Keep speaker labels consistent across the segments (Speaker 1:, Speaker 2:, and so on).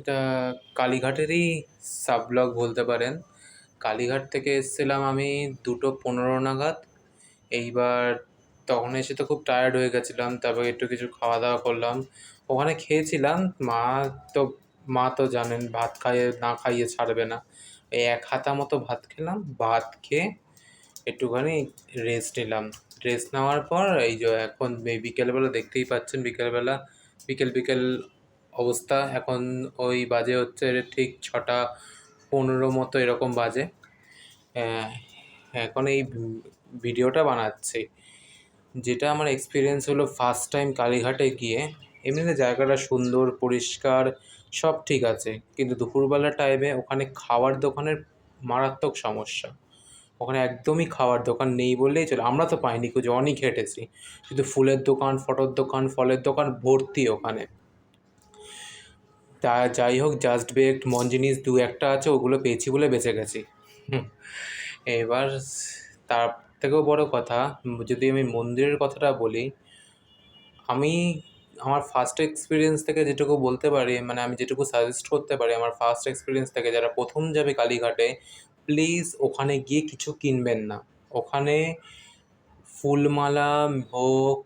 Speaker 1: এটা কালীঘাটেরই sub block বলতে পারেন। কালীঘাট থেকে এসছিলাম আমি 2:15 নাগাদ। এইবার তখন এসে তো খুব টায়ার্ড হয়ে গেছিলাম। তারপর একটু কিছু খাওয়া-দাওয়া করলাম। ওখানে খেয়েছিলাম। তো মা তো জানেন ভাত খাইয়ে না খাইয়ে ছাড়বে না। এই ১ হাতা মতো ভাত খেলাম। ভাত খেয়ে একটুখানি রেস্ট নিলাম। রেস্ট নেওয়ার পর এই যে এখন এই বিকেলবেলা দেখতেই পাচ্ছেন বিকেল অবস্থা। এখন ওই বাজে হচ্ছে ঠিক 6:15 মতো এরকম বাজে। অ্যা এখন এই ভিডিওটা বানাচ্ছি। যেটা আমার এক্সপেরিয়েন্স হলো ফার্স্ট টাইম কালীঘাটে গিয়ে। এমনিতে জায়গাটা সুন্দর, পরিষ্কার, সব ঠিক আছে। কিন্তু দুপুরবেলার টাইমে ওখানে খাওয়ার দোকানের মারাত্মক সমস্যা। ওখানে একদমই খাওয়ার দোকান নেই বললেই চলে। আমরা তো পাইনি খুঁজে, অনেক হেঁটেছি। শুধু ফুলের দোকান, ফটোর দোকান, ফলের দোকান ভর্তি ওখানে। তা যাই হোক, জাস্ট বেকড মঞ্জিনিস ২-১টা আছে, ওগুলো পেয়েছি বলে বেঁচে গেছি। এবার তার থেকেও বড় কথা, যদি আমি মন্দিরের কথাটা বলি, আমি আমার ফার্স্ট এক্সপেরিয়েন্স থেকে যেটুকু বলতে পারি, মানে আমি যেটুকু সাজেস্ট করতে পারি আমার ফার্স্ট এক্সপেরিয়েন্স থেকে, যারা প্রথম যাবে কালীঘাটে, প্লিজ ওখানে গিয়ে কিছু কিনবেন না। ওখানে ফুলমালা হোক,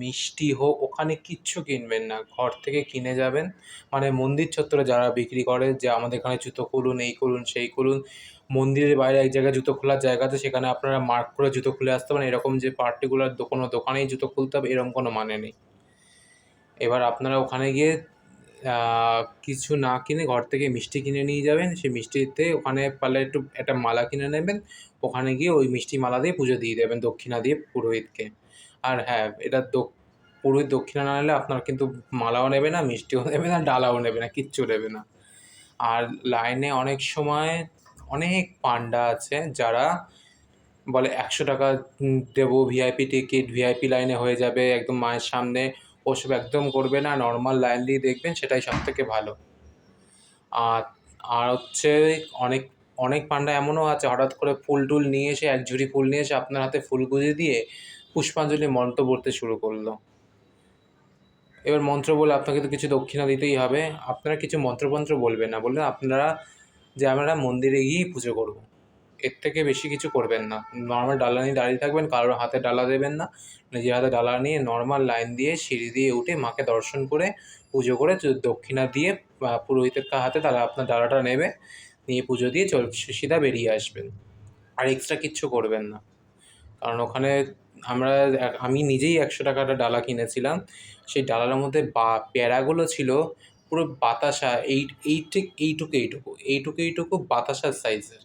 Speaker 1: মিষ্টি হোক, ওখানে কিচ্ছু কিনবেন না। ঘর থেকে কিনে যাবেন। মানে মন্দির চত্বরে যারা বিক্রি করে যে আমাদের এখানে জুতো খুলুন, এই খুলুন, সেই খুলুন। মন্দিরের বাইরে এক জায়গায় জুতো খোলার জায়গা আছে, সেখানে আপনারা মার্ক করে জুতো খুলে আসতে পারেন। এরকম যে পার্টিকুলার কোনো দোকানেই জুতো খুলতে হবে এরকম কোনো মানে নেই। এবার আপনারা ওখানে গিয়ে কিছু না কিনে ঘর থেকে মিষ্টি কিনে নিয়ে যাবেন। সেই মিষ্টিতে ওখানে পারলে একটু একটা মালা কিনে নেবেন। ওখানে গিয়ে ওই মিষ্টি মালা দিয়ে পুজো দিয়ে দেবেন, দক্ষিণা দিয়ে পুরোহিতকে। আর হ্যাঁ, এটা পুরোহিত দক্ষিণা না নিলে আপনার কিন্তু মালাও নেবে না, মিষ্টিও নেবে না, ডালাও নেবে না, কিচ্ছু নেবে না। আর লাইনে অনেক সময় অনেক পান্ডা আছে যারা বলে ১০০ টাকা দেবো, ভিআইপি টিকিট, ভিআইপি লাইনে হয়ে যাবে একদম মায়ের সামনে। ওসব একদম করবে না, নর্মাল লাইন দিয়ে দেখবেন, সেটাই সবথেকে ভালো। আর আর হচ্ছে অনেক অনেক পান্ডা এমনও আছে হঠাৎ করে ফুল-টুল নিয়ে এসে, এক ঝুড়ি ফুল নিয়ে এসে আপনার হাতে ফুল গুঁজে দিয়ে পুষ্পাঞ্জলি মন্ত্র পড়তে শুরু করলো। এবার মন্ত্র বলে আপনাকে তো কিছু দক্ষিণা দিতেই হবে। আপনারা কিছু মন্ত্রফন্ত্র বলবেন না। বলবেন আপনারা যে আমরা মন্দিরে গিয়েই পুজো করব। এর থেকে বেশি কিছু করবেন না। নর্মাল ডালা নিয়ে দাঁড়িয়ে থাকবেন, কারোর হাতে ডালা দেবেন না। নিজের হাতে ডালা নিয়ে নর্মাল লাইন দিয়ে সিঁড়ি দিয়ে উঠে মাকে দর্শন করে, পুজো করে দক্ষিণা দিয়ে পুরোহিতের হাতে তারা আপনার ডালাটা নেবে। নিয়ে পুজো দিয়ে সিধা বেরিয়ে আসবেন। আর এক্সট্রা কিচ্ছু করবেন না। কারণ ওখানে আমি নিজেই ১০০ টাকার একটা ডালা কিনেছিলাম। সেই ডালার মধ্যে প্যারাগুলো ছিল পুরো বাতাসা, ঠিক এইটুকু বাতাসার সাইজের।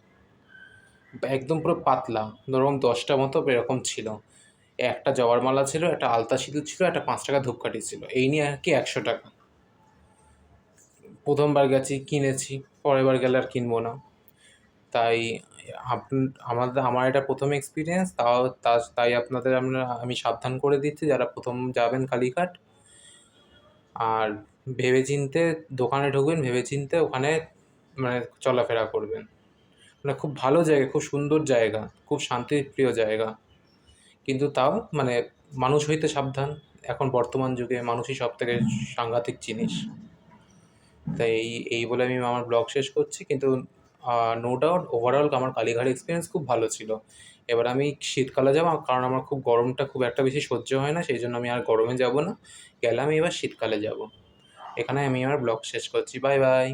Speaker 1: একদম পুরো পাতলা, ধরুন ১০টা মতো এরকম ছিল। একটা জবার মালা ছিল, একটা আলতা সিঁদুর ছিল, একটা ৫ টাকার ধূপকাঠি ছিল। এই নিয়ে আর কি ১০০ টাকা। ১ম বার গেছি, কিনেছি, পরের বার গেলে আর কিনবো না। তাই আমার এটা ১ম এক্সপেরিয়েন্স। তাই আপনাদের আমি সাবধান করে দিচ্ছি যারা ১ম যাবেন কালীঘাট। আর ভেবেচিন্তে দোকানে ঢুকবেন, ভেবেচিন্তে ওখানে মানে চলাফেরা করবেন। মানে খুব ভালো জায়গা, খুব সুন্দর জায়গা, খুব শান্তিপ্রিয় জায়গা। কিন্তু তাও মানে মানুষ হইতে সাবধান। এখন বর্তমান যুগে মানুষই সবথেকে সাংঘাতিক জিনিস। তাই এই বলে আমি আমার ব্লগ শেষ করছি। কিন্তু নো ডাউট ওভারঅল আমার কালীঘাট এক্সপিরিয়েন্স খুব ভালো ছিল। এবার আমি শীতকালে যাবো, কারণ আমার খুব গরমটা খুব একটা বেশি সহ্য হয় না, সেই জন্য আমি আর গরমে যাবো না। গেলে আমি এবার শীতকালে যাবো। এখানে আমি আমার ব্লগ শেষ করছি। Bye bye.